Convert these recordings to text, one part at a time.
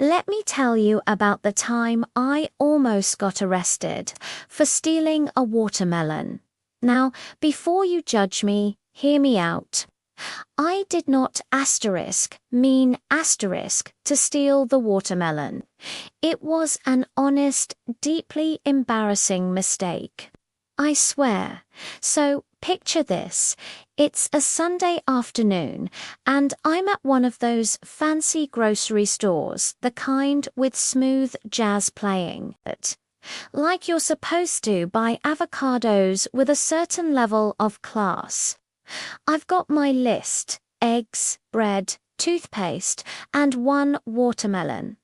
Let me tell you about the time I almost got arrested for stealing a watermelon. Now, before you judge me, hear me out. I did not mean asterisk to steal the watermelon. It was an honest, deeply embarrassing mistake. I swear. So, picture this. It's a Sunday afternoon, and I'm at one of those fancy grocery stores, the kind with smooth jazz playing. Like you're supposed to buy avocados with a certain level of class. I've got my list: eggs, bread, toothpaste, and one watermelon.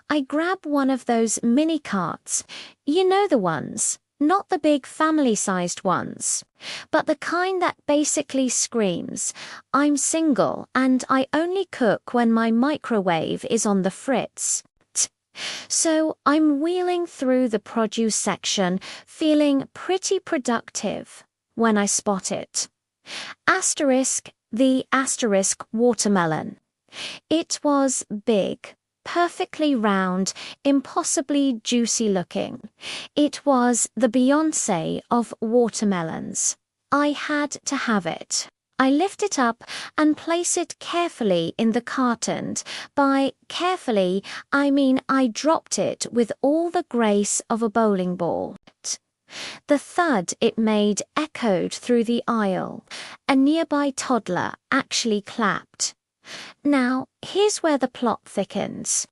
I grab one of those mini carts. You know the ones. Not the big family-sized ones, but the kind that basically screams, "I'm single and I only cook when my microwave is on the fritz." So I'm wheeling through the produce section, feeling pretty productive, when I spot it. The watermelon. It was big. Perfectly round, impossibly juicy looking. It was the Beyoncé of watermelons. I had to have it. I lift it up and place it carefully in the carton. By carefully, I mean I dropped it with all the grace of a bowling ball. The thud it made echoed through the aisle. A nearby toddler actually clapped. Now, here's where the plot thickens.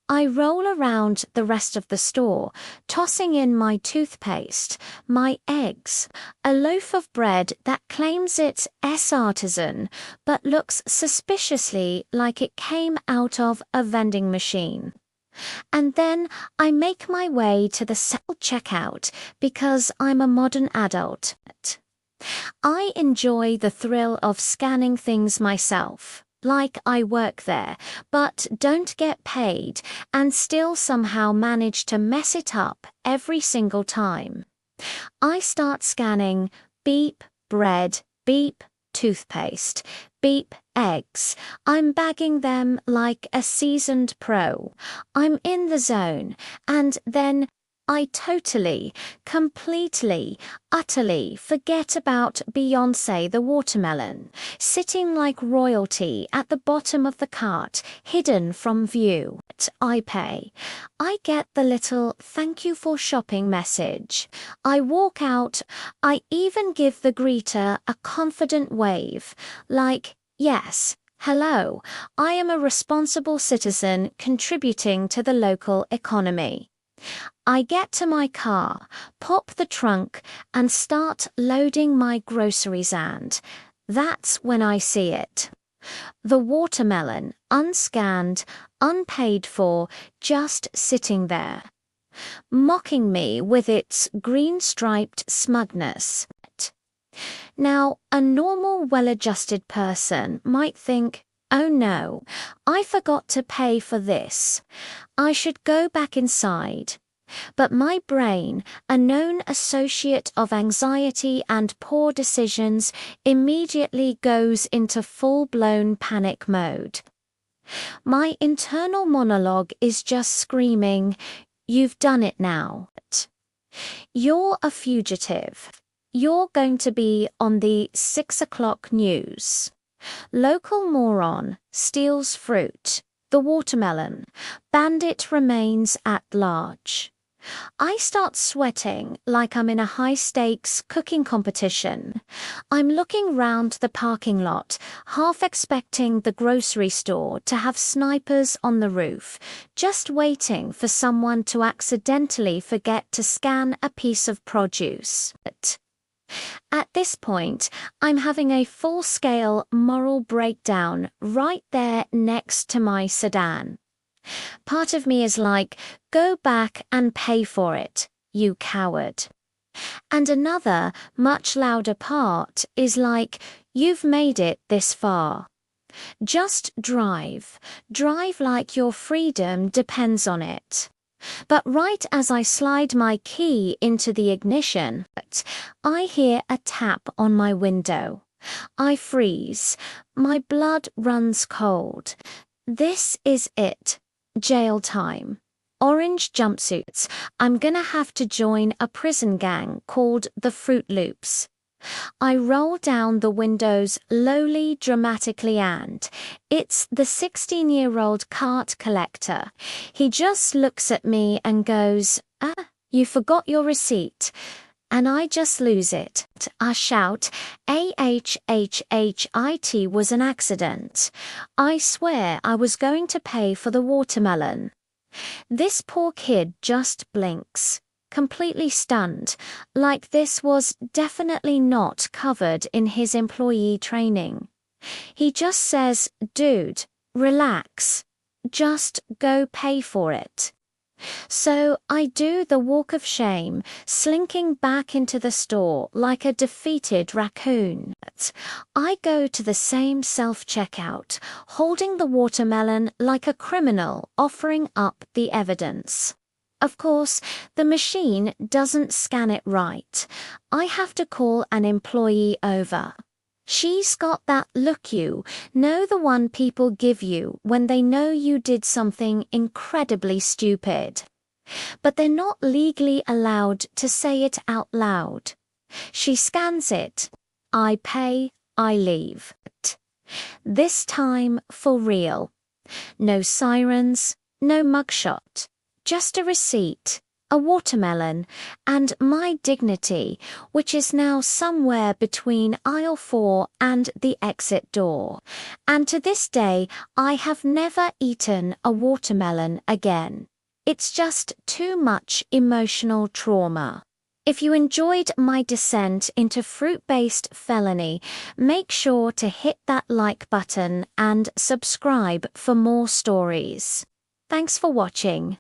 I roll around the rest of the store, tossing in my toothpaste, my eggs, a loaf of bread that claims it's artisan, but looks suspiciously like it came out of a vending machine. And then I make my way to the self-checkout because I'm a modern adult. I enjoy the thrill of scanning things myself. Like I work there, but don't get paid, and still somehow manage to mess it up every single time. I start scanning: beep, bread, beep, toothpaste, beep, eggs. I'm bagging them like a seasoned pro. I'm in the zone, and then I totally, completely, utterly forget about Beyoncé the watermelon, sitting like royalty at the bottom of the cart, hidden from view. I pay. I get the little "thank you for shopping" message. I walk out. I even give the greeter a confident wave, like, "Yes, hello, I am a responsible citizen contributing to the local economy." I get to my car, pop the trunk, and start loading my groceries, and that's when I see it. The watermelon, unscanned, unpaid for, just sitting there, mocking me with its green-striped smugness. Now, a normal, well-adjusted person might think, "Oh no, I forgot to pay for this. I should go back inside." But my brain, a known associate of anxiety and poor decisions, immediately goes into full-blown panic mode. My internal monologue is just screaming, "You've done it now. You're a fugitive. You're going to be on the 6 o'clock news. Local moron steals fruit, the watermelon. Bandit remains at large." I start sweating like I'm in a high-stakes cooking competition. I'm looking round the parking lot, half expecting the grocery store to have snipers on the roof, just waiting for someone to accidentally forget to scan a piece of produce. At this point, I'm having a full-scale moral breakdown right there next to my sedan. Part of me is like, "Go back and pay for it, you coward." And another, much louder part is like, "You've made it this far. Just drive. Drive like your freedom depends on it." But right as I slide my key into the ignition, I hear a tap on my window. I freeze. My blood runs cold. This is it. Jail time. Orange jumpsuits. I'm gonna have to join a prison gang called the Fruit Loops. I roll down the windows lowly, dramatically, and it's the 16-year-old cart collector. He just looks at me and goes, you forgot your receipt. And I just lose it. I shout, AHHHIT was an accident. I swear I was going to pay for the watermelon. This poor kid just blinks, completely stunned, like this was definitely not covered in his employee training. He just says, dude, relax. Just go pay for it. So I do the walk of shame, slinking back into the store like a defeated raccoon. I go to the same self-checkout, holding the watermelon like a criminal offering up the evidence. Of course, the machine doesn't scan it right. I have to call an employee over. She's got that look, you know, the one people give you when they know you did something incredibly stupid. But they're not legally allowed to say it out loud. She scans it. I pay, I leave. This time for real. No sirens, no mugshot. Just a receipt, a watermelon, and my dignity, which is now somewhere between aisle 4 and the exit door. And to this day, I have never eaten a watermelon again. It's just too much emotional trauma. If you enjoyed my descent into fruit-based felony, make sure to hit that like button and subscribe for more stories. Thanks for watching.